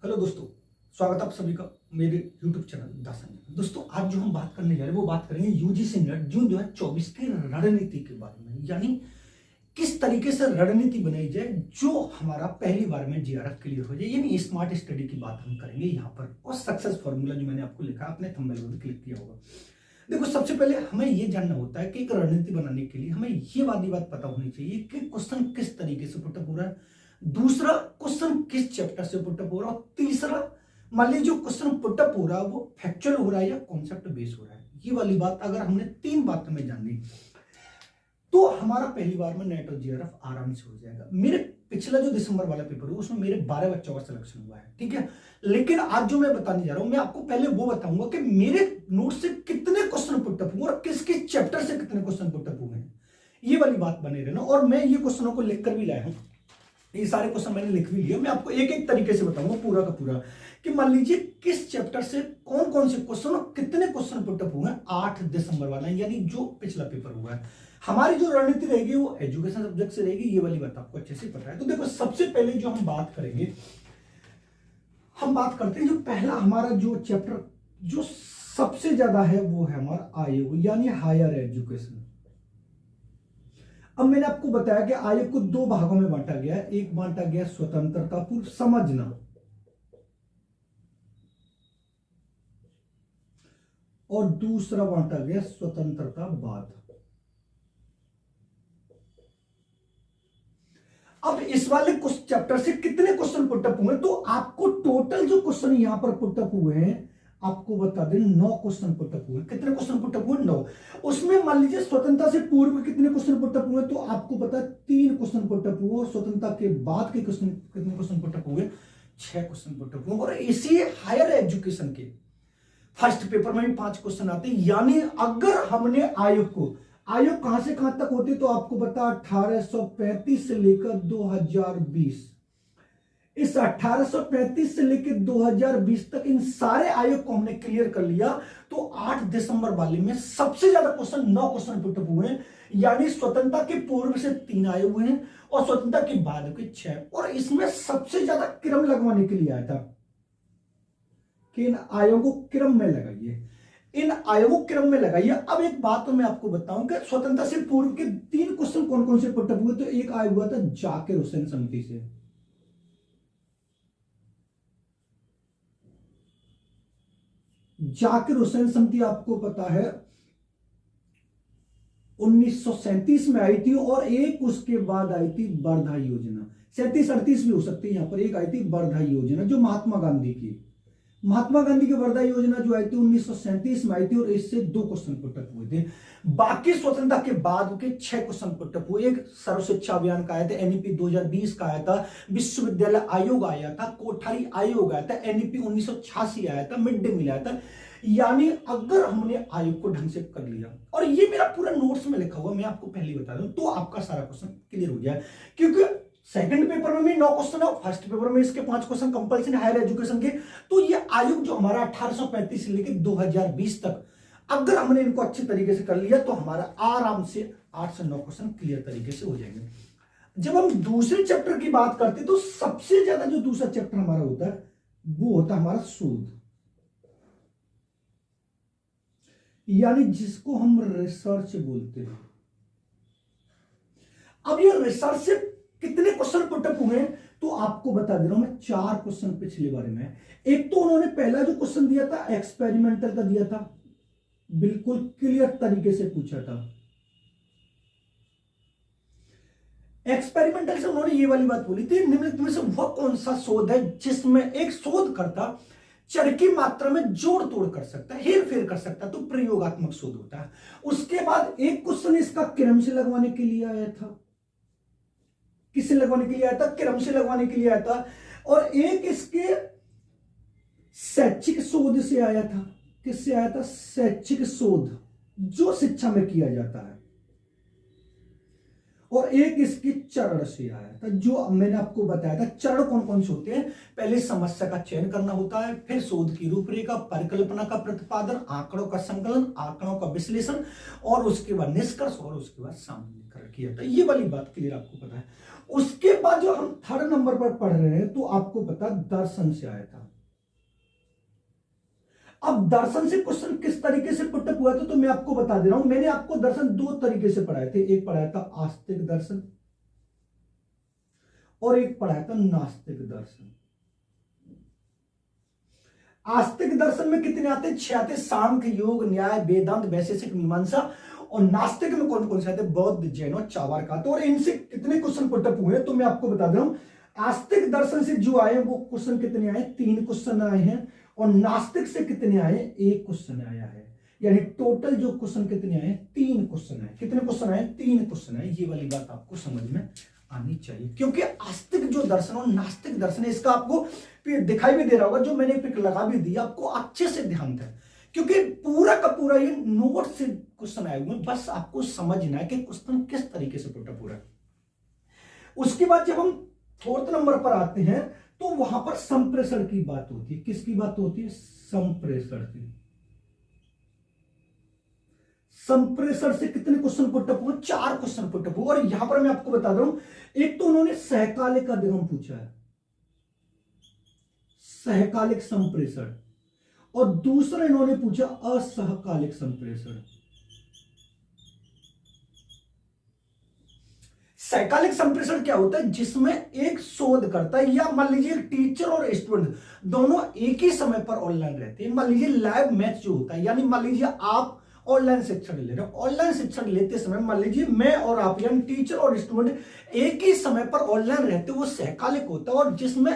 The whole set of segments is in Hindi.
हेलो दोस्तों, स्वागत है आप सभी का मेरे YouTube चैनल दासन में। दोस्तों, आज जो हम बात करने जा रहे हैं वो बात करेंगे यूजीसी नेट जून 2024 की रणनीति के बारे में, यानी किस तरीके से रणनीति बनाई जाए जो हमारा पहली बार में जीआरएफ क्लियर हो जाए, यानी स्मार्ट स्टडी की बात हम करेंगे यहाँ पर। और सक्सेस फॉर्मूला जो मैंने आपको लिखा अपने थंबनेल में क्लिक किया होगा। देखो, सबसे पहले हमें ये जानना होता है कि एक रणनीति बनाने के लिए हमें ये वाली बात पता होनी चाहिए कि क्वेश्चन किस तरीके से पुटअप हो रहा है, दूसरा क्वेश्चन किस चैप्टर से पुटअप हो रहा है, और तीसरा मान लीजिए जो क्वेश्चन पुटअप हो रहा है वो फैक्चुअल हो रहा है या कॉन्सेप्ट बेस हो रहा है। ये वाली बात अगर हमने तीन बात में जान ली तो हमारा पहली बार में नेट और जीआरएफ आराम से हो जाएगा। मेरे पिछला जो दिसंबर वाला पेपर हुआ उसमें मेरे 12 बच्चों का सिलेक्शन हुआ है, ठीक है। लेकिन आज जो मैं बताने जा रहा हूं, मैं आपको पहले वो बताऊंगा कि मेरे नोट से कितने क्वेश्चन पुटअप हुए और किस किस चैप्टर से कितने क्वेश्चन पुटअप हुए हैं। ये वाली बात बने रहना। और मैं ये क्वेश्चनों को लिख कर भी लाया हूं, ये सारे क्वेश्चन मैंने लिख भी लिया। मैं आपको एक एक तरीके से बताऊंगा पूरा का पूरा कि मान लीजिए किस चैप्टर से कौन कौन से क्वेश्चन और कितने क्वेश्चन पुटअप हुए हैं 8 दिसंबर वाला, यानी जो पिछला पेपर हुआ है। हमारी जो रणनीति रहेगी वो एजुकेशन सब्जेक्ट से रहेगी, ये वाली बात आपको अच्छे से पता है। तो देखो, सबसे पहले जो हम बात करेंगे, हम बात करते हैं जो पहला हमारा जो चैप्टर जो सबसे ज्यादा है वो है हमारा आयोग, यानी हायर एजुकेशन। अब मैंने आपको बताया कि आयोग को दो भागों में बांटा गया है। एक बांटा गया स्वतंत्रता पूर्व समझना, और दूसरा बांटा गया स्वतंत्रता बाद। अब इस वाले चैप्टर से कितने क्वेश्चन पुटअप हुए, तो आपको टोटल जो क्वेश्चन यहां पर पुटअप हुए हैं आपको बता दें 9 क्वेश्चन पुटअप हुए। कितने क्वेश्चन पुटअप हुए? 9। उसमें मान लीजिए स्वतंत्रता से पूर्व कितने क्वेश्चन पुटअप हुए, तो आपको पता है 3 क्वेश्चन पुटअप हुए, और स्वतंत्रता के बाद के क्वेश्चन कितने क्वेश्चन पुटअप हुए? 6 क्वेश्चन पुटअप हुए। और इसी हायर एजुकेशन के फर्स्ट पेपर में भी 5 क्वेश्चन आते हैं। यानी अगर हमने आयोग कहां से कहां तक होते, तो आपको बता 1835 से लेकर 2020, इस 1835 से लेकर 2020 तक इन सारे आयोग को हमने क्लियर कर लिया, तो 8 दिसंबर वाले में सबसे ज्यादा क्वेश्चन 9 क्वेश्चन पुटअप हुए हैं। यानी स्वतंत्रता के पूर्व से 3 आए हुए हैं और स्वतंत्रता के बाद के 6। और इसमें सबसे ज्यादा क्रम लगवाने के लिए आया था कि इन आयोगों क्रम में लगाइए, इन आयोगों क्रम में लगाइए। अब एक बात तो मैं आपको बताऊं कि स्वतंत्रता से पूर्व के 3 क्वेश्चन कौन कौन से पुटअप हुए, तो एक आयोग हुआ था जाकिर हुसैन समिति से, जाकिर हुसैन समिति आपको पता है 1937 में आई थी, और एक उसके बाद आई थी वर्धा योजना। 37-38 भी हो सकती है, यहां पर एक आई थी वर्धा योजना जो महात्मा गांधी की वर्धा योजना जो आई थी 1937 में आई थी, और इससे 2 क्वेश्चन पुटअप हुए थे। बाकी स्वतंत्रता के बाद के 6 क्वेश्चन पुटअप हुए। एक सर्व शिक्षा अभियान का आया था, एनईपी 2020 का आया था, विश्वविद्यालय आयोग आया था, कोठारी आयोग आया था, एनईपी 1986 आया था, मिड डे मील आया था। यानी अगर हमने आयोग को ढंग से कर लिया, और ये मेरा पूरा नोट्स में लिखा हुआ, मैं आपको पहले ही बता दूं, तो आपका सारा क्वेश्चन क्लियर हो जाए। क्योंकि सेकंड पेपर में भी 9 क्वेश्चन है, फर्स्ट पेपर में इसके 5 क्वेश्चन कंपल्सरी हायर एजुकेशन के। तो ये आयोग जो हमारा 1835 से लेकर 2020 तक अगर हमने इनको अच्छे तरीके से कर लिया तो हमारा आराम से 8 से 9 क्वेश्चन क्लियर तरीके से हो जाएंगे। जब हम दूसरे चैप्टर की बात करते हैं तो सबसे ज्यादा जो दूसरा चैप्टर हमारा होता है वो होता है हमारा शोध, यानी जिसको हम रिसर्च बोलते हैं। अब ये रिसर्च से कितने क्वेश्चन पुटअप हुए हैं, तो आपको बता दे रहा हूं मैं 4 क्वेश्चन पिछले बारे में। एक तो उन्होंने पहला जो क्वेश्चन दिया था एक्सपेरिमेंटल का दिया था, बिल्कुल क्लियर तरीके से पूछा था। एक्सपेरिमेंटल से उन्होंने ये वाली बात बोली थी, निम्नलिखित में से वह कौन सा शोध है जिसमें एक शोधकर्ता चर की मात्रा में जोड़ तोड़ कर सकता है, हेर फेर कर सकता है, तो प्रयोगात्मक शोध होता है। उसके बाद एक क्वेश्चन इसका क्रम से लगवाने के लिए आया था, किससे लगवाने के लिए आया था? क्रम से लगवाने के लिए आया था। और एक इसके शैक्षिक शोध से आया था। किससे आया था? शैक्षिक शोध जो शिक्षा में किया जाता है। और एक इसके चरण से आया था। जो मैंने आपको बताया था चरण कौन कौन से होते हैं, पहले समस्या का चयन करना होता है, फिर शोध की रूपरेखा, परिकल्पना का प्रतिपादन, आंकड़ों का संकलन, आंकड़ों का विश्लेषण, और उसके बाद निष्कर्ष, और उसके बाद सामान्यीकरण किया था। ये वाली बात क्लियर आपको पता है। उसके बाद जो हम थर्ड नंबर पर पढ़ रहे हैं तो आपको पता दर्शन से आया था। अब दर्शन से क्वेश्चन किस तरीके से पुटअप हुआ था तो मैं आपको बता दे रहा हूं। मैंने आपको दर्शन दो तरीके से पढ़ाए थे, एक पढ़ाया था आस्तिक दर्शन और एक पढ़ाया था नास्तिक दर्शन। आस्तिक दर्शन में कितने आते हैं, 6 आते, सांख्य, योग, न्याय, वेदांत, वैशेषिक, मीमांसा। और नास्तिक में कौन कौन से आते, बौद्ध, जैन और चावार का। और इनसे कितने क्वेश्चन पुटअप हुए तो मैं आपको बता दे रहा हूं। आस्तिक दर्शन से जो आए वो क्वेश्चन कितने आए, 3 क्वेश्चन आए हैं। और नास्तिक से कितने आए, 1 क्वेश्चन आया है। यानी टोटल जो क्वेश्चन कितने आए, 3 क्वेश्चन आए। कितने क्वेश्चन आए, 3 क्वेश्चन आए। ये वाली बात आपको समझ में आनी चाहिए, क्योंकि आस्तिक जो दर्शन और नास्तिक दर्शन है इसका आपको दिखाई भी दे रहा होगा, जो मैंने पिक लगा भी दी, आपको अच्छे से ध्यान था, क्योंकि पूरा का पूरा ये नोट से क्वेश्चन आए हुए, बस आपको समझना है कि क्वेश्चन किस तरीके से पुटअप हो रहा है। उसके बाद जब हम 4th नंबर पर आते हैं तो वहां पर संप्रेषण की बात होती है। किसकी बात होती है, संप्रेषण की। संप्रेषण से कितने क्वेश्चन पुटअप हुए, 4 क्वेश्चन पुटअप हुए। और यहां पर मैं आपको बता दूं, एक तो उन्होंने सहकालिक अधिगम पूछा है, सहकालिक संप्रेषण, और दूसरा इन्होंने पूछा असहकालिक संप्रेषण। सहकालिक संप्रेषण क्या होता है, जिसमें एक शोधकर्ता या मान लीजिए टीचर और स्टूडेंट दोनों एक ही समय पर ऑनलाइन रहते हैं। मान लीजिए लाइव मैच जो होता है, यानी मान लीजिए आप ऑनलाइन शिक्षण ले रहे हो, ऑनलाइन शिक्षण लेते समय मान लीजिए मैं और आप यानी टीचर और स्टूडेंट एक ही समय पर ऑनलाइन रहते, वो सहकालिक होता है। और जिसमें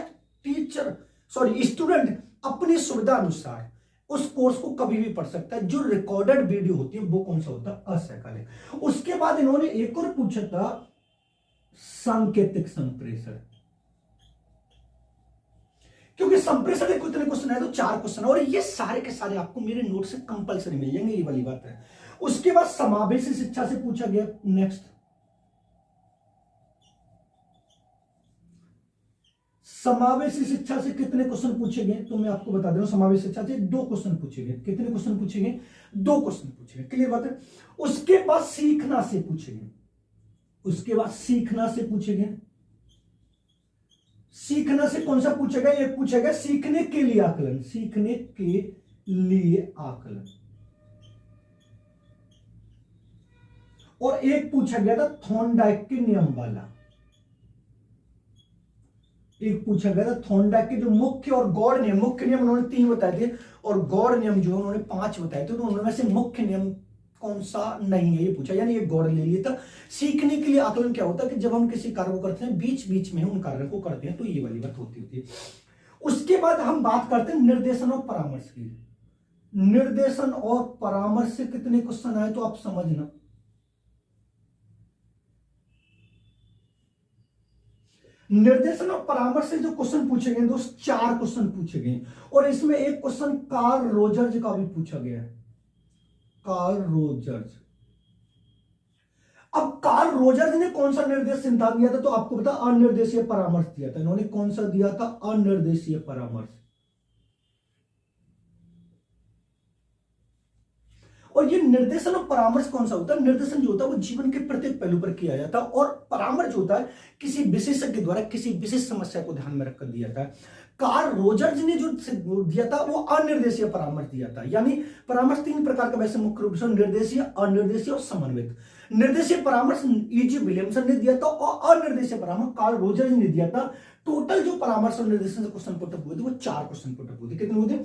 स्टूडेंट अपनी सुविधा अनुसार उस कोर्स को कभी भी पढ़ सकता है। जो रिकॉर्डेड वीडियो होती है वो कौन सा होता है, असहकालिक। उसके बाद इन्होंने एक और पूछा था सांकेतिक संप्रेषण, क्योंकि संप्रेषण के कितने क्वेश्चन है तो 4 क्वेश्चन, और ये सारे के सारे आपको मेरे नोट से कंपलसरी मिल जाएंगे, ये वाली बात है। उसके बाद समावेशी शिक्षा से पूछा गया। नेक्स्ट समावेशी शिक्षा से कितने क्वेश्चन पूछे गए तो मैं आपको बता दे रहा हूं, समावेशी शिक्षा से 2 क्वेश्चन पूछे गए। कितने क्वेश्चन पूछे गए, 2 क्वेश्चन पूछे गए, क्लियर बात है। उसके बाद सीखना से पूछे गए, उसके बाद सीखना से पूछे गए। सीखना से कौन सा पूछा गया, एक पूछा गया सीखने के लिए आकलन, सीखने के लिए आकलन, और एक पूछा गया था थॉर्नडाइक के नियम वाला। एक पूछा गया था थॉर्नडाइक के जो मुख्य और गौड़ नियम, मुख्य नियम उन्होंने 3 बताए थे और गौड़ नियम जो उन्होंने 5 बताए थे, तो उनमें से मुख्य नियम कौन सा नहीं है ये पूछा, यानी एक गौड़ ले लिया था। सीखने के लिए आकलन क्या होता है कि जब हम किसी कार्य को करते हैं बीच बीच में उन कार्य को करते हैं, तो ये वाली बात होती है। उसके बाद हम बात करते हैं निर्देशन और परामर्श की। निर्देशन और परामर्श से कितने क्वेश्चन आए तो आप समझना। निर्देशन और परामर्श से जो क्वेश्चन पूछे गए दोस्त 4 क्वेश्चन पूछे गए, और इसमें एक क्वेश्चन कार्ल रोजर्स का भी पूछा गया है। कार्ल रोजर्स, अब कार्ल रोजर्स ने कौन सा निर्देश सिद्धांत दिया था तो आपको पता अनिर्देशीय परामर्श दिया था। इन्होंने कौन सा दिया था, अनिर्देशीय परामर्श। और ये निर्देशन और परामर्श कौन सा होता है, निर्देशन जो होता है वो जीवन के प्रत्येक पहलू पर किया जाता है, और परामर्श जो होता है किसी विशेषज्ञ द्वारा किसी विशेष समस्या को ध्यान में रखकर दिया जाता है। कार्ल रोजर्स ने जो दिया था वो अनिर्देशीय परामर्श दिया था। यानी परामर्श 3 प्रकार का वैसे मुख्य रूप से निर्देशीय, अनिर्देशीय और समन्वित। निर्देशीय परामर्श E.G. विलियमसन ने दिया था और अनिर्देशीय परामर्श कार्ल रोजर्स ने दिया था। टोटल जो परामर्श और निर्देशन से क्वेश्चन पुटअप हुए थे वो 4 क्वेश्चन पुटअप हुए थे। कितने हुए थे,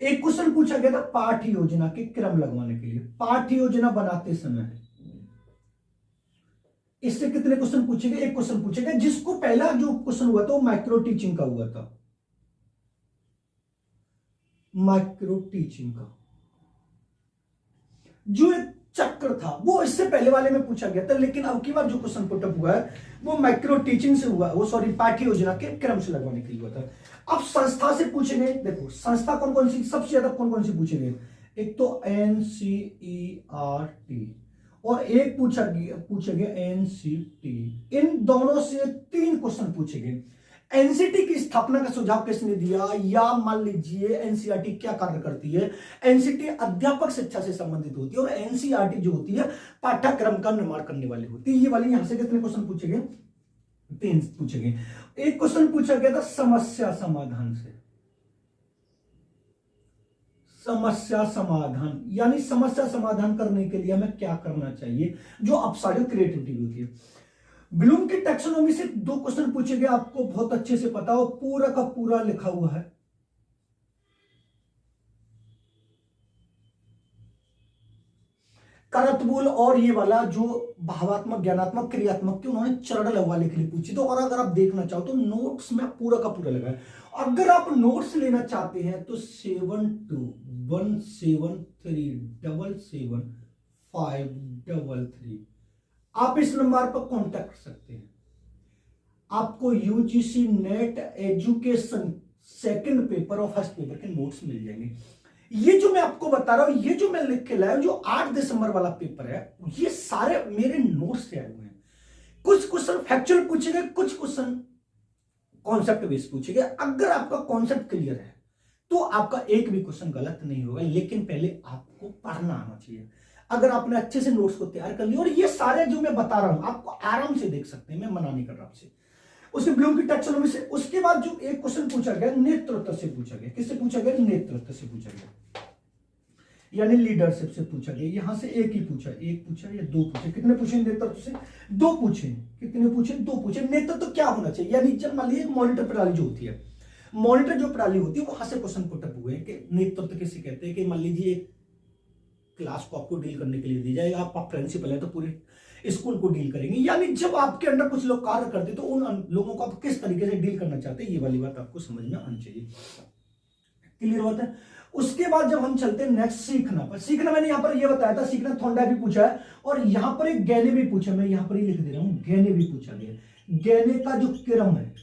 एक क्वेश्चन पूछा गया था पाठ्य योजना के क्रम लगवाने के लिए, पाठ्य योजना बनाते समय। इससे कितने क्वेश्चन पूछे गए, एक क्वेश्चन पूछे गए, जिसको पहला जो क्वेश्चन हुआ था वो माइक्रो टीचिंग का हुआ था, माइक्रो टीचिंग का जो एक चक्र था वो इससे पहले वाले में पूछा गया था, लेकिन अब की बार जो क्वेश्चन पुटअप हुआ है वो माइक्रो टीचिंग से हुआ, वो पाठ्य योजना के क्रम से लगवाने के लिए हुआ था। अब संस्था से पूछे गए, देखो संस्था कौन कौन सी, सबसे ज्यादा कौन कौन सी पूछे गए, एक तो NCERT और एक पूछे गए एनसीटी। इन दोनों से 3 क्वेश्चन पूछे गए। एनसीटी की स्थापना का सुझाव किसने दिया, या मान लीजिए एनसीईआरटी क्या कार्य करती है। एनसीटी अध्यापक शिक्षा से संबंधित होती है और एनसीईआरटी जो होती है पाठ्यक्रम का निर्माण करने वाली होती है। ये वाली यहां से कितने क्वेश्चन पूछे गए, 3 पूछे गए। एक क्वेश्चन पूछा गया था समस्या समाधान से। समस्या समाधान यानी समस्या समाधान करने के लिए हमें क्या करना चाहिए, जो अपसाइड क्रिएटिविटी होती है। ब्लूम की टैक्सोनॉमी से 2 क्वेश्चन पूछे गए, आपको बहुत अच्छे से पता हो, पूरा का पूरा लिखा हुआ है। करतबुल और ये वाला जो भावात्मक ज्ञानात्मक क्रियात्मक के उन्होंने चरण लगवा लिख ली पूछी। तो और अगर आप देखना चाहो तो नोट्स में पूरा का पूरा लगा है। अगर आप नोट्स लेना चाहते हैं तो 7217377533 आप इस नंबर पर कांटेक्ट कर सकते हैं। आपको UGC net education second paper और फर्स्ट पेपर के नोट्स मिल जाएंगे। ये जो मैं आपको बता रहा हूं, ये जो मैं लिख के लाया हूं, जो 8 दिसंबर वाला पेपर है, ये सारे मेरे नोट्स से आए हुए हैं। कुछ क्वेश्चन फैक्चुअल पूछे गए, कुछ क्वेश्चन कॉन्सेप्ट बेस्ड पूछे गए। अगर आपका कॉन्सेप्ट क्लियर है तो आपका एक भी क्वेश्चन गलत नहीं होगा, लेकिन पहले आपको पढ़ना आना चाहिए। अगर आपने अच्छे से नोट्स को तैयार कर लिया, और ये सारे जो मैं बता रहा हूं आपको आराम से देख सकते हैं, मैं मना नहीं कर रहा आपसे। उसके ब्लूम की टैक्सोनॉमी से, उसके बाद जो एक क्वेश्चन पूछा गया नेतृत्व से पूछा गया। किससे पूछा गया, नेतृत्व से पूछा गया, यानी लीडरशिप से पूछा गया। यहां से एक ही पूछा, एक पूछा या 2 पूछे, कितने पूछे नेतृत्व से, 2 पूछे। कितने पूछे, 2 पूछे। नेतृत्व तो क्या होना चाहिए, यानी जब मान लीजिए मॉनिटर प्रणाली जो होती है, मॉनिटर जो प्रणाली होती है, वहां से क्वेश्चन पुटअप हुए कि नेतृत्व किसे कहते हैं। कि मान लीजिए क्लास को आपको डील करने के लिए दी जाए, आप प्रिंसिपल है तो पूरे स्कूल को डील करेंगे, यानी जब आपके अंडर कुछ लोग कार्य करते तो उन लोगों को आप किस तरीके से डील करना चाहते हैं, ये वाली बात आपको समझ में आनी चाहिए। क्लियर बात है। उसके बाद जब हम चलते हैं नेक्स्ट सीखना पर, सीखना मैंने यहां पर ये बताया था, सीखना थोंडा भी पूछा है और यहां पर एक गैने भी पूछा, मैं यहां पर ही लिख दे रहा हूं, गैने भी पूछा गया। गैने का जो क्रम है,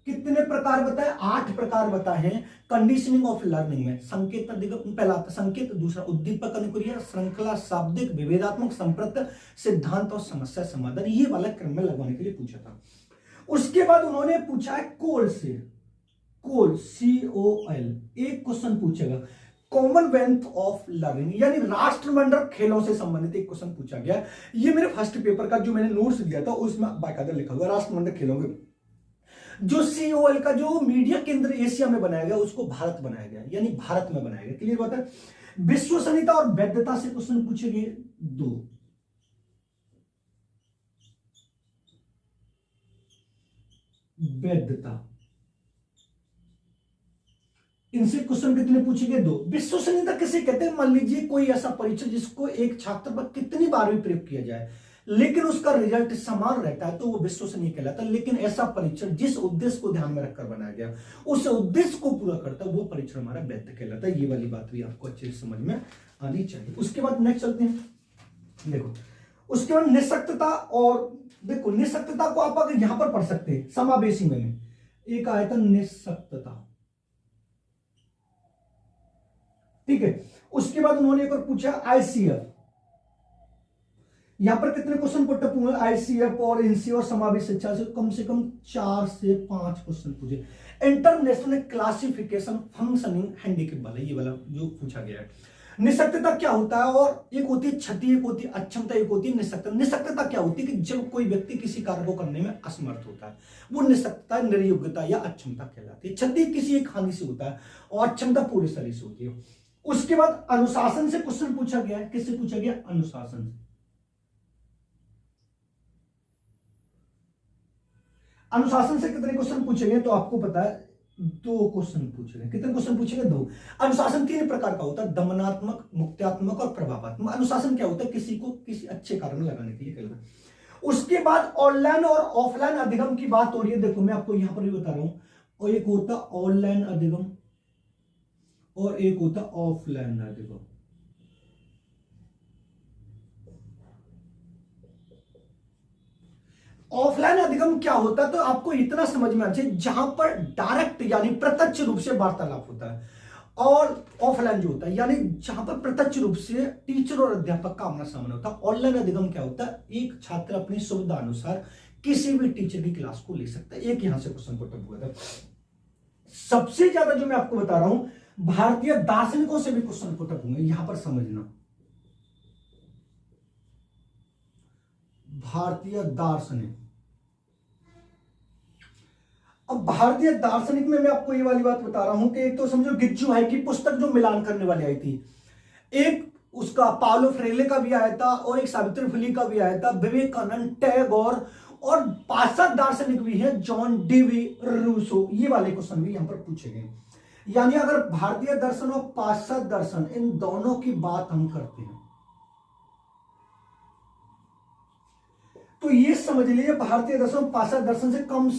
कितने प्रकार बताए, 8 प्रकार बताए हैं कंडीशनिंग ऑफ लर्निंग में। संकेत पहला आता संकेत, दूसरा उद्दीपक अनुक्रिया, श्रृंखला, शाब्दिक, विभेदात्मक, संप्रत, सिद्धांत और समस्या समाधान, ये वाला क्रम में लगवाने के लिए पूछा था। उसके बाद उन्होंने पूछा है कोल से, कोल COL, एक क्वेश्चन पूछेगा कॉमनवेल्थ ऑफ लर्निंग, यानी राष्ट्रमंडल खेलों से संबंधित एक क्वेश्चन पूछा गया। ये मेरे फर्स्ट पेपर का जो मैंने नोट्स दिया था उसमें बाकायदा लिखा हुआ राष्ट्रमंडल खेलों के। जो COL का जो मीडिया केंद्र एशिया में बनाया गया उसको भारत बनाया गया, यानी भारत में बनाया गया। क्लियर बात है। विश्वसनीयता और वैधता से क्वेश्चन पूछे गए 2। वैधता, इनसे क्वेश्चन कितने पूछे गए 2। विश्वसनीयता किसे कहते हैं, मान लीजिए कोई ऐसा परीक्षण जिसको एक छात्र पर कितनी बार भी प्रयोग किया जाए लेकिन उसका रिजल्ट समान रहता है तो वो विश्वसनीय कहलाता है। लेकिन ऐसा परीक्षण जिस उद्देश्य को ध्यान में रखकर बनाया गया उस उद्देश्य को पूरा करता है वो परीक्षण हमारा वैध कहलाता है। ये वाली बात भी आपको अच्छे से समझ में आनी चाहिए। उसके बाद नेक्स्ट चलते हैं, देखो उसके बाद निःशक्तता, और देखो निःशक्तता को आप अगर यहां पर पढ़ सकते हैं समावेशी में, एक आया था निःशक्तता, ठीक है। उसके बाद उन्होंने एक और पूछा ICF, यहां पर कितने क्वेश्चन पुटअप हुए, ICF और इनसी और समावेश शिक्षा से कम 4 से 5 क्वेश्चन पूछे। इंटरनेशनल क्लासिफिकेशन फंक्शनिंग हैंडीकैप वाला, ये वाला जो पूछा गया है। निःशक्तता क्या होता है, और एक होती है क्षति, एक होती है अक्षमता, एक होती है निःशक्तता। निःशक्तता क्या होती है कि जब कोई व्यक्ति किसी कार्य को करने में असमर्थ होता है वो निःशक्तता, निर्योग्यता या अक्षमता कहलाती है। क्षति किसी एक हानि से होता है और अक्षमता पूरे शरीर से होती है। उसके बाद अनुशासन से क्वेश्चन पूछा गया है, किससे पूछा गया, अनुशासन से। अनुशासन से कितने क्वेश्चन पूछे गए तो आपको पता है 2 क्वेश्चन पूछे गए। कितने क्वेश्चन पूछे गए, 2। अनुशासन 3 प्रकार का होता है, दमनात्मक, मुक्त्यात्मक और प्रभावात्मक। अनुशासन क्या होता है, किसी को किसी अच्छे कार्य में लगाने के लिए कहलाता है। उसके बाद ऑनलाइन और ऑफलाइन अधिगम की बात हो रही है। देखो मैं आपको यहां पर भी बता रहा हूं, और एक होता ऑनलाइन अधिगम और एक होता ऑफलाइन अधिगम। ऑफलाइन अधिगम क्या होता है तो आपको इतना समझ में आना चाहिए, जहां पर डायरेक्ट यानी प्रत्यक्ष रूप से वार्तालाप होता है। और ऑफलाइन जो होता है, यानी जहां पर प्रत्यक्ष रूप से टीचर और अध्यापक का आमना सामना होता है। ऑनलाइन अधिगम क्या होता है, एक छात्र अपनी सुविधा अनुसार किसी भी टीचर की क्लास को ले सकता है। एक यहां से क्वेश्चन पुटअप हुआ था। सबसे ज्यादा जो मैं आपको बता रहा हूं भारतीय दार्शनिकों से भी क्वेश्चन पुटअप हुए, यहां पर समझना। भारतीय दार्शनिक, अब भारतीय दार्शनिक में मैं आपको ये वाली बात बता रहा हूं कि एक तो समझो गिज्जू भाई की पुस्तक जो मिलान करने वाली आई थी, एक उसका पाउलो फ्रेले का भी आया था और एक सावित्री फुले का भी आया था, विवेकानंद, टैगोर और पाश्चात्य दार्शनिक भी है जॉन डीवी रूसो, ये वाले क्वेश्चन भी यहां पर पूछे गए। यानी अगर भारतीय दर्शन और पाश्चात्य दर्शन इन दोनों की बात हम करते हैं तो ये समझ लीजिए भारतीय दर्शन पाश्चात्य दर्शन से कम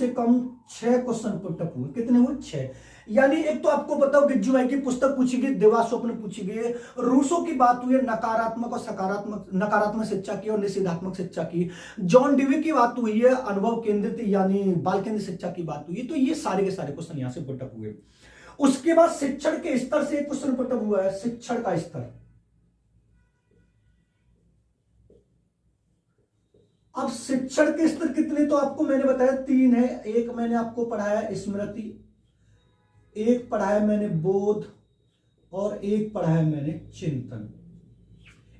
6 क्वेश्चन पुटअप हुए। कितने हुए? 6। यानी एक तो आपको बताओ गिज्जू भाई की पुस्तक पूछी गई, देवास्वप्न पूछी गई, रूसो की बात हुई, नकारात्मक और सकारात्मक, नकारात्मक शिक्षा की और निषेधात्मक शिक्षा की, जॉन डीवी की बात हुई है, अनुभव केंद्रित यानी बाल केंद्रित शिक्षा की बात हुई है। तो ये सारे के सारे क्वेश्चन यहां से पुटअप हुए। उसके बाद शिक्षण के स्तर से एक क्वेश्चन पुटअप हुआ है, शिक्षण का स्तर। अब शिक्षण के स्तर कितने, तो आपको मैंने बताया 3 है। एक मैंने आपको पढ़ाया स्मृति, एक पढ़ाया मैंने बोध और एक पढ़ाया मैंने चिंतन।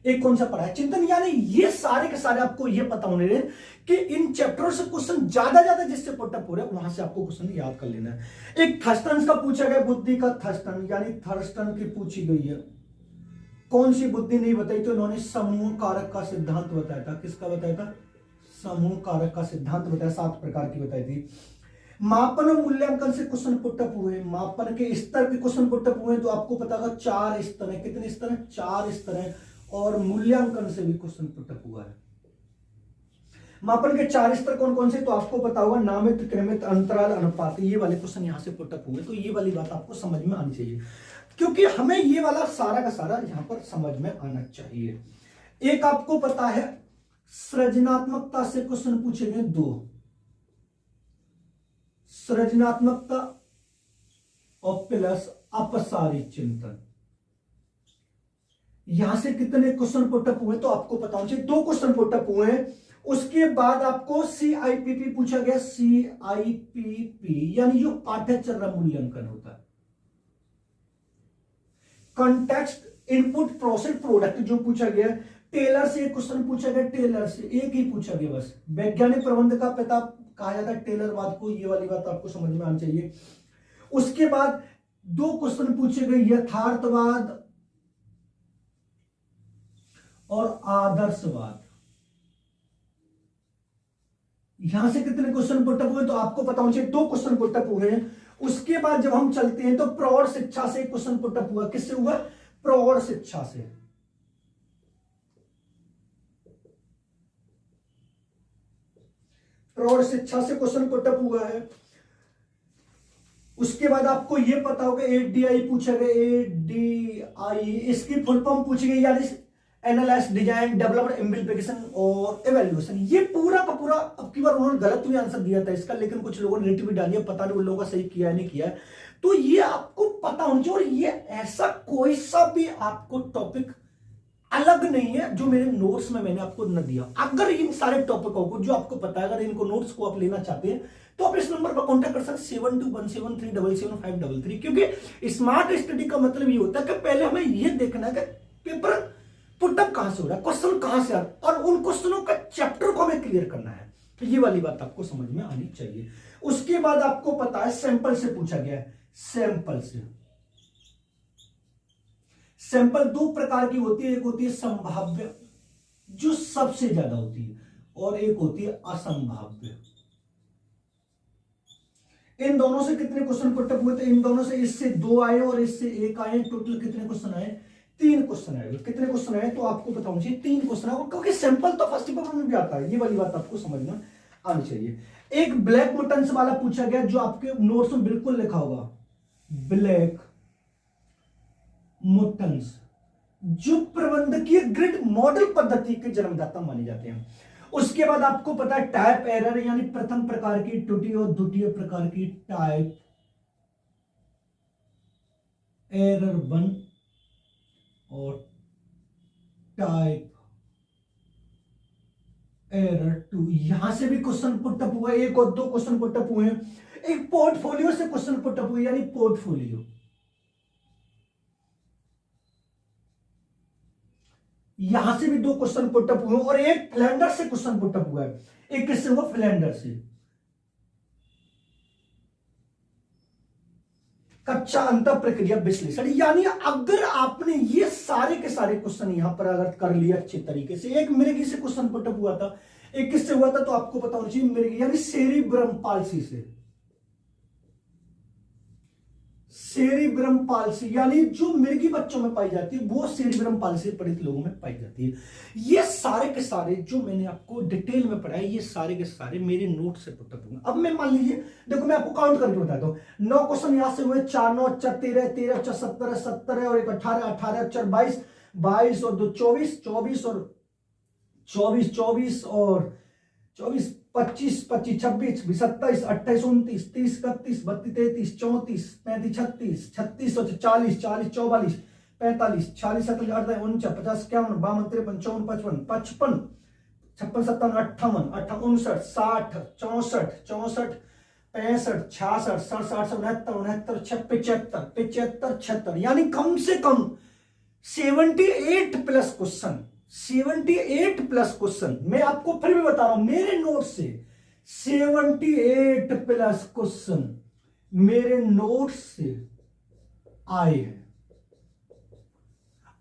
एक कौन सा पढ़ाया? चिंतन। यानी ये सारे के सारे आपको ये पता होने रहे कि इन चैप्टरों से क्वेश्चन ज्यादा जिससे पुटअप हो रहे हैं वहां से आपको क्वेश्चन याद कर लेना है। एक थर्स्टन का पूछा गया, बुद्धि का थर्स्टन, यानी थर्स्टन की पूछी गई है। कौन सी बुद्धि नहीं बताई, तो इन्होंने समूह कारक का सिद्धांत बताया था। किसका बताया था? समूह कारक का सिद्धांत बताया, 7 प्रकार की बताई थी। मापन और मूल्यांकन से क्वेश्चन पुटअप हुए, मापन के स्तर के क्वेश्चन पुटअप हुए, तो आपको पता होगा 4 स्तर है। कितने स्तर है? 4 स्तर है। और मूल्यांकन से भी क्वेश्चन पुटअप हुआ है। मापन के 4 स्तर कौन कौन से, तो आपको पता होगा नामित, क्रमित, अंतराल, अनुपात, ये वाले क्वेश्चन यहां से पुटअप हुए। तो ये वाली बात आपको समझ में आनी चाहिए, क्योंकि हमें ये वाला सारा का सारा यहां पर समझ में आना चाहिए। एक आपको पता है सृजनात्मकता से क्वेश्चन पूछे गए 2, सृजनात्मकता और प्लस अपसारी चिंतन। यहां से कितने क्वेश्चन पुटअप हुए, तो आपको पता होना चाहिए 2 क्वेश्चन पुटअप हुए हैं। उसके बाद आपको CIPP पूछा गया, CIPP यानी जो पाठ्यचर्या मूल्यांकन होता है। कॉन्टेक्स्ट, इनपुट, प्रोसेस, प्रोडक्ट जो पूछा गया। टेलर से एक क्वेश्चन पूछा गया, टेलर से एक ही पूछा गया बस। वैज्ञानिक प्रबंध का पिता कहा जाता है टेलरवाद को, ये वाली बात आपको समझ में आनी चाहिए। उसके बाद 2 क्वेश्चन पूछे गए, यथार्थवाद और आदर्शवाद। यहां से कितने क्वेश्चन पुटअप हुए, तो आपको पता होना चाहिए 2 क्वेश्चन पुटअप हुए हैं। उसके बाद जब हम चलते हैं तो प्रौढ़ शिक्षा से एक क्वेश्चन पुटअप हुआ। किससे हुआ? प्रौढ़ शिक्षा से। प्रौढ़ शिक्षा से क्वेश्चन पुटअप हुआ है। उसके बाद आपको यह पता होगा ADI पूछा गया, ADI इसकी फुल फॉर्म पूछी गई, यानी एनालाइज, डिजाइन, डेवलपमेंट, इम्प्लीकेशन और इवैल्यूएशन। ये पूरा का पूरा, अब की बार उन्होंने गलत भी आंसर दिया था इसका, लेकिन कुछ लोगों ने नेटिव डाली है, पता नहीं उन लोगों का सही किया है नहीं किया है। तो ये आपको पता होना चाहिए। और ये ऐसा कोई सा भी आपको टॉपिक अलग नहीं है जो मेरे नोट्स में मैंने आपको न दिया। अगर इन सारे टॉपिकों को जो आपको पता है, अगर इनको नोट्स को आप लेना चाहते हैं तो आप इस नंबर पर कांटेक्ट कर सकते 7217377753, क्योंकि स्मार्ट स्टडी का मतलब ये होता है कि पहले हमें ये देखना है कि पेपर पुटअप कहां से हो रहा है, क्वेश्चन कहां से आ रहा है, और उन क्वेश्चनों का चैप्टर को हमें क्लियर करना है। तो ये वाली बात आपको समझ में आनी चाहिए। उसके बाद आपको पता है सैंपल से पूछा गया है। सैंपल से, सैंपल 2 प्रकार की होती है, एक होती है संभाव्य जो सबसे ज्यादा होती है, और एक होती है असंभाव्य। इन दोनों से कितने क्वेश्चन पुटअप हुए? तो इन दोनों से, इससे 2 आए और इससे 1 आए। टोटल कितने क्वेश्चन आए? 3 क्वेश्चन आए। कितने क्वेश्चन आए? तो आपको बताऊं चाहिए 3 क्वेश्चन आए, क्योंकि सैंपल तो फर्स्ट पेपर में भी आता है। ये वाली बात आपको समझ में आनी चाहिए। एक ब्लैक मोटन्स वाला पूछा गया जो आपके नोट्स में बिल्कुल लिखा होगा, ब्लैक मोटन्स, जो प्रबंधकीय ग्रिड मॉडल पद्धति के जन्मदाता माने जाते हैं। उसके बाद आपको पता है टाइप एरर, यानी प्रथम प्रकार की त्रुटि और द्वितीय प्रकार की टाइप एरर 1 और टाइप एरर 2। यहां से भी क्वेश्चन पुटअप हुआ, एक और दो क्वेश्चन पुटअप हुए हैं। एक पोर्टफोलियो से क्वेश्चन पुटअप हुए, यानी पोर्टफोलियो, यहां से भी दो क्वेश्चन पुटअप हुए और एक फ्लैंडर से क्वेश्चन पुटअप हुआ है। एक किससे हुआ? फ्लैंडर से। कच्चा अंत प्रक्रिया विश्लेषण, यानी अगर आपने ये सारे के सारे क्वेश्चन यहां पर अगर कर लिया अच्छे तरीके से, एक मिर्गी से क्वेश्चन पुटअप हुआ था, एक किससे हुआ था, तो आपको पता होना चाहिए मिर्गी यानी सेरिब्रम पाल्सी से। सेरिब्रम पाल्सी यानी जो मिर्गी बच्चों में पाई जाती है वो सेरिब्रम पाल्सी से पीड़ित लोगों में पाई जाती है। ये सारे के सारे जो मैंने आपको डिटेल में पढ़ाया, ये सारे के सारे मेरे नोट से पुटअप होंगे। अब मैं मान लीजिए, देखो मैं आपको काउंट करके बताता हूं। 9 क्वेश्चन यहां से हुए, 4 9 13 13 17 17 और एक 18 18 4 22 22 और 2 24 24 और 24 24 और 24 25 25 26 27 28 29 30 31 32 33 34 35 36 36 और 40 40 44 45 46 47 48 49 50 51 52 53 54 55 56 57 58 59 60 64 64 65 66 67 69 69 75 76 यानी कम से कम 78 प्लस क्वेश्चन, 78 प्लस क्वेश्चन। मैं आपको फिर भी बता रहा हूं मेरे नोट से 78 प्लस क्वेश्चन मेरे नोट से आए हैं।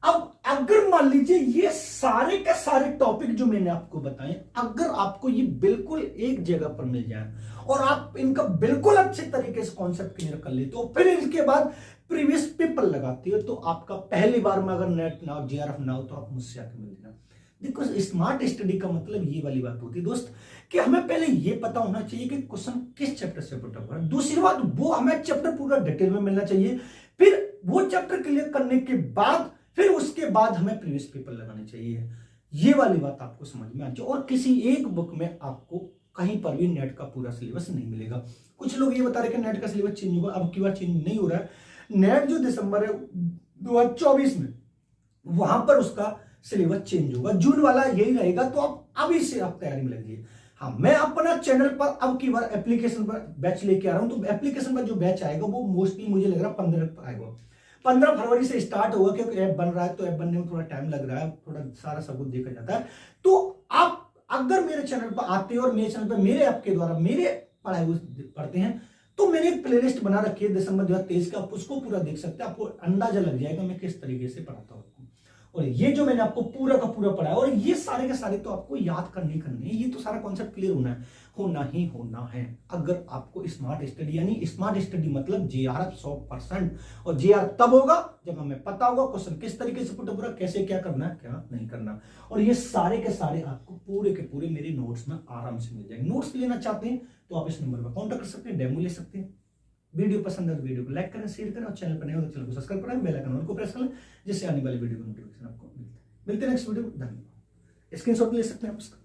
अब अगर मान लीजिए ये सारे के सारे टॉपिक जो मैंने आपको बताए, अगर आपको ये बिल्कुल एक जगह पर मिल जाए और आप इनका बिल्कुल अच्छे तरीके से कॉन्सेप्ट क्लियर कर लेते हो, फिर इसके बाद प्रीवियस पेपर लगाते हो, तो आपका पहली बार में अगर नेट ना हो, जेआरएफ ना हो, तो आप मुझसे आके मिल लेना। देखो स्मार्ट स्टडी का मतलब ये वाली बात होती है दोस्त, कि हमें पहले ये पता होना चाहिए कि क्वेश्चन किस चैप्टर से पुटअप हो रहा है। दूसरी बात, वो हमें चैप्टर पूरा डिटेल में मिलना चाहिए। फिर वो चैप्टर क्लियर करने के बाद फिर उसके बाद हमें प्रीवियस पेपर लगाने चाहिए। ये वाली बात आपको समझ में आ जाए। और किसी एक बुक में आपको कहीं पर भी नेट का पूरा सिलेबस नहीं मिलेगा। कुछ लोग ये बता रहे कि नेट का सिलेबस चेंज होगा, अब की बार चेंज नहीं हो रहा है। नेट जो दिसंबर 2024 में, वहां पर उसका सिलेबस चेंज होगा, जून वाला यही रहेगा। तो आप अभी से आप तैयारी में लगिए। हाँ, मैं अपना चैनल पर अब की बार एप्लीकेशन पर बैच लेके आ रहा हूं। तो एप्लीकेशन पर जो बैच आएगा वो मोस्टली मुझे लग रहा है 15 पर आएगा। 15 फरवरी से स्टार्ट होगा, क्योंकि ऐप बन रहा है तो ऐप बनने में थोड़ा टाइम लग रहा है, थोड़ा सारा सब कुछ देखा जाता है। तो आप अगर मेरे चैनल पर आते हो और मेरे चैनल पर मेरे ऐप के द्वारा मेरे पढ़ाई पढ़ते हैं, तो मैंने एक प्लेलिस्ट बना रखी है दिसंबर 2023 का, आप उसको पूरा देख सकते हैं। आपको अंदाजा लग जाएगा मैं किस तरीके से पढ़ाता हूँ। और ये जो मैंने आपको पूरा का पूरा पढ़ाया, और ये सारे के सारे तो आपको याद करने है, ये तो सारा कॉन्सेप्ट क्लियर होना ही होना है। अगर आपको स्मार्ट स्टडी, यानी स्मार्ट स्टडी मतलब जेआरएफ 100%, और जेआरएफ तब होगा जब हमें पता होगा क्वेश्चन किस तरीके से पुटअप, कैसे क्या करना है क्या नहीं करना। और ये सारे के सारे आपको पूरे के पूरे मेरे नोट्स में आराम से मिल जाएंगे। नोट्स लेना चाहते हैं तो आप इस नंबर पर कॉन्टेक्ट कर सकते हैं, डेमो ले सकते हैं। वीडियो पसंद है तो वीडियो को लाइक करें, शेयर करें, और चैनल पर नए हो तो चैनल को सब्सक्राइब करें, बेल आइकन को प्रेस करें, जिससे आने वाली वीडियो का नोटिफिकेशन आपको मिलते हैं नेक्स्ट वीडियो में। धन्यवाद। स्क्रीनशॉट ले सकते हैं आप उसका।